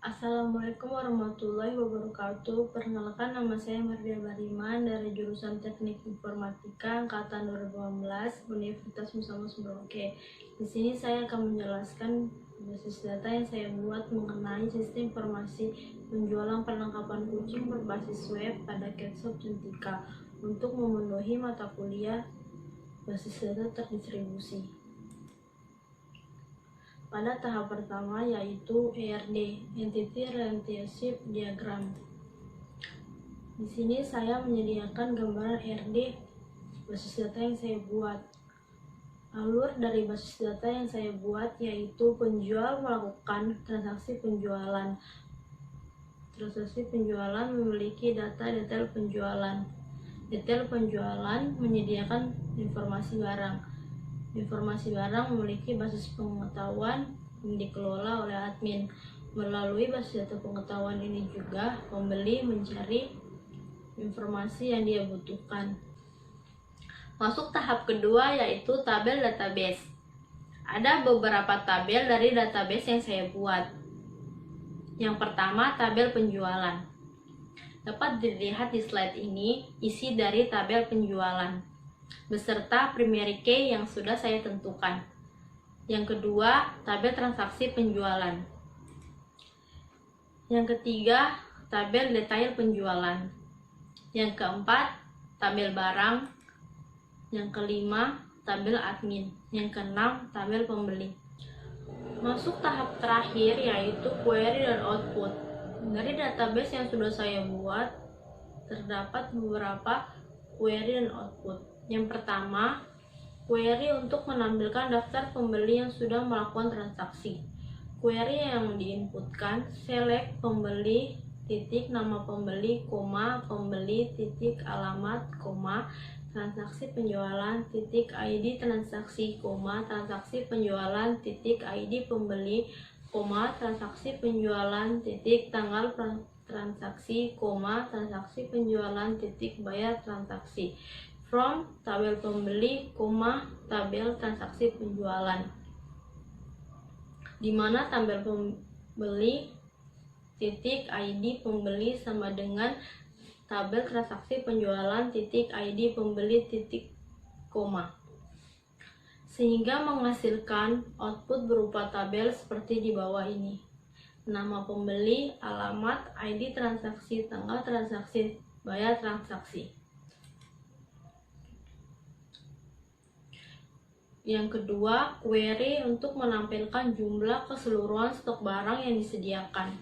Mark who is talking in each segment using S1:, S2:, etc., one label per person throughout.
S1: Assalamualaikum warahmatullahi wabarakatuh. Perkenalkan, nama saya Mardia Bariman dari jurusan Teknik Informatika angkatan 2018 Universitas Musamus Merauke. Di sini saya akan menjelaskan basis data yang saya buat mengenai sistem informasi penjualan perlengkapan kucing berbasis web pada Catshop Centika untuk memenuhi mata kuliah basis data terdistribusi. Pada tahap pertama yaitu ERD, Entity Relationship Diagram. Di sini saya menyediakan gambaran ERD basis data yang saya buat. Alur dari basis data yang saya buat yaitu penjual melakukan transaksi penjualan. Transaksi penjualan memiliki data detail penjualan. Detail penjualan menyediakan informasi barang. Informasi barang memiliki basis pengetahuan yang dikelola oleh admin. Melalui basis data pengetahuan ini juga pembeli mencari informasi yang dia butuhkan. Masuk tahap kedua yaitu tabel database. Ada beberapa tabel dari database yang saya buat. Yang pertama, tabel penjualan. Dapat dilihat di slide ini isi dari tabel penjualan beserta primary key yang sudah saya tentukan. Yang kedua, tabel transaksi penjualan. Yang ketiga, tabel detail penjualan. Yang keempat, tabel barang. Yang kelima, tabel admin. Yang keenam, tabel pembeli. Masuk tahap terakhir yaitu query dan output. Dari database yang sudah saya buat, terdapat beberapa query dan output. Yang pertama, query untuk menampilkan daftar pembeli yang sudah melakukan transaksi. Query yang diinputkan, select pembeli, titik nama pembeli, koma, pembeli, titik alamat, koma, transaksi penjualan, titik ID transaksi, koma, transaksi penjualan, titik ID pembeli, koma, transaksi penjualan, titik tanggal transaksi, koma, transaksi penjualan, titik bayar transaksi. From tabel pembeli, koma, tabel transaksi penjualan. Di mana tabel pembeli titik ID pembeli sama dengan tabel transaksi penjualan titik ID pembeli titik koma. Sehingga menghasilkan output berupa tabel seperti di bawah ini. Nama pembeli, alamat, ID transaksi, tanggal transaksi, bayar transaksi. Yang kedua, query untuk menampilkan jumlah keseluruhan stok barang yang disediakan.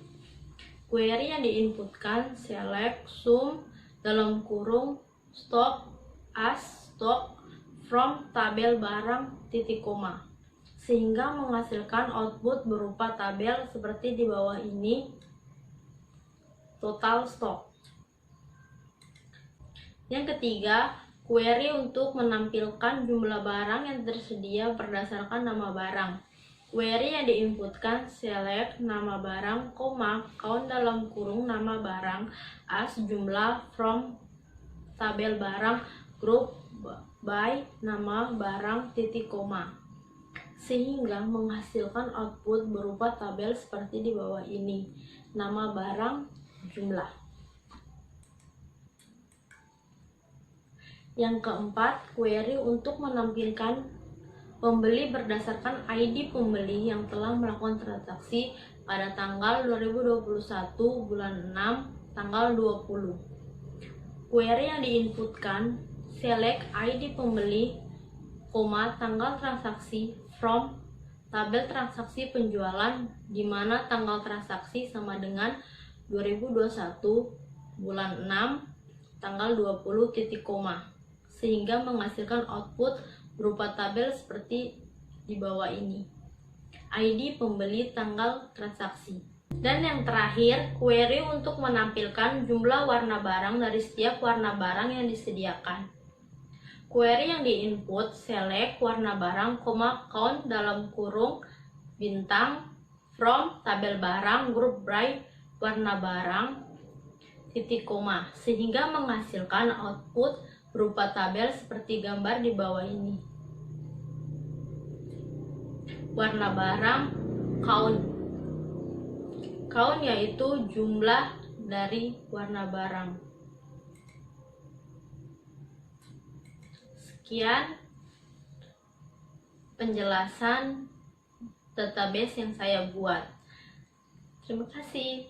S1: Query yang diinputkan select sum dalam kurung stock as stock from tabel barang titik koma, sehingga menghasilkan output berupa tabel seperti di bawah ini, total stock. Yang ketiga, query untuk menampilkan jumlah barang yang tersedia berdasarkan nama barang. Query yang diinputkan select nama barang, koma, count dalam kurung nama barang as jumlah from tabel barang group by nama barang titik koma, sehingga menghasilkan output berupa tabel seperti di bawah ini, nama barang, jumlah. Yang keempat, query untuk menampilkan pembeli berdasarkan ID pembeli yang telah melakukan transaksi pada tanggal 2021 bulan 6 tanggal 20. Query yang diinputkan select ID pembeli, koma, tanggal transaksi from tabel transaksi penjualan di mana tanggal transaksi sama dengan 2021 bulan 6 tanggal 20 titik koma, sehingga menghasilkan output berupa tabel seperti di bawah ini, ID pembeli, tanggal transaksi. Dan yang terakhir, query untuk menampilkan jumlah warna barang dari setiap warna barang yang disediakan. Query yang diinput select warna barang, koma, count dalam kurung bintang from tabel barang group by warna barang titik koma, sehingga menghasilkan output berupa tabel seperti gambar di bawah ini. Warna barang, count. Count yaitu jumlah dari warna barang. Sekian penjelasan database yang saya buat. Terima kasih.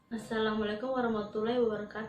S1: Assalamualaikum warahmatullahi wabarakatuh.